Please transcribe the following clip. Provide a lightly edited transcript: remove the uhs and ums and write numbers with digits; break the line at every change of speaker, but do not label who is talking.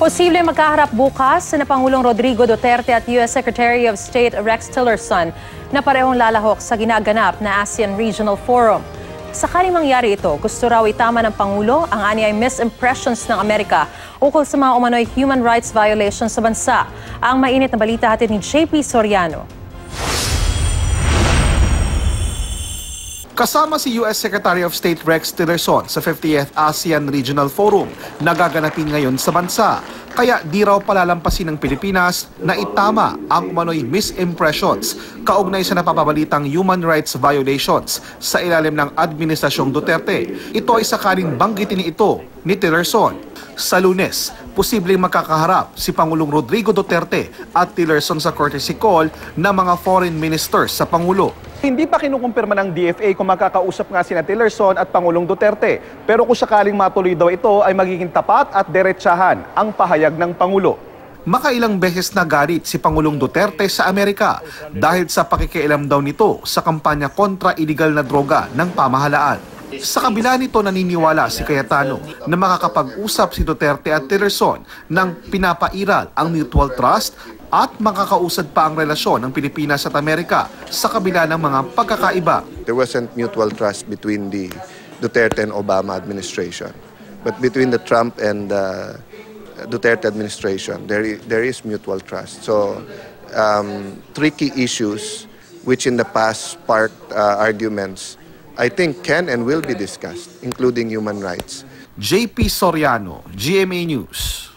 Posible magkaharap bukas na Pangulong Rodrigo Duterte at U.S. Secretary of State Rex Tillerson na parehong lalahok sa ginaganap na ASEAN Regional Forum. Sakaling mangyari ito, gusto raw itama ng Pangulo ang anyay misimpressions ng Amerika ukol sa mga umano'y human rights violations sa bansa. Ang mainit na balita hatid ni JP Soriano.
Kasama si U.S. Secretary of State Rex Tillerson sa 50th ASEAN Regional Forum na gaganapin ngayon sa bansa. Kaya di raw palalampasin ng Pilipinas na itama ang umano'y misimpressions kaugnay sa napapabalitang human rights violations sa ilalim ng Administrasyong Duterte. Ito ay sakaling banggitin ito ni Tillerson. Sa Lunes, posibleng makakaharap si Pangulong Rodrigo Duterte at Tillerson sa courtesy call ng mga foreign ministers sa Pangulo. Hindi pa kinukumpirma ng DFA kung makakausap nga sina Tillerson at Pangulong Duterte. Pero kung sakaling matuloy daw ito ay magiging tapat at diretsahan ang pahayag ng Pangulo. Makailang beses na galit si Pangulong Duterte sa Amerika dahil sa pakikialam daw nito sa kampanya kontra iligal na droga ng pamahalaan. Sa kabila nito, naniniwala si Cayetano na makakapag-usap si Duterte at Tillerson ng pinapairal ang mutual trust at makakausad pa ang relasyon ng Pilipinas at Amerika sa kabila ng mga pagkakaiba.
There wasn't mutual trust between the Duterte and Obama administration. But between the Trump and Duterte administration, there is mutual trust. So, tricky issues which in the past sparked arguments, I think can and will be discussed, including human rights.
JP Soriano, GMA News.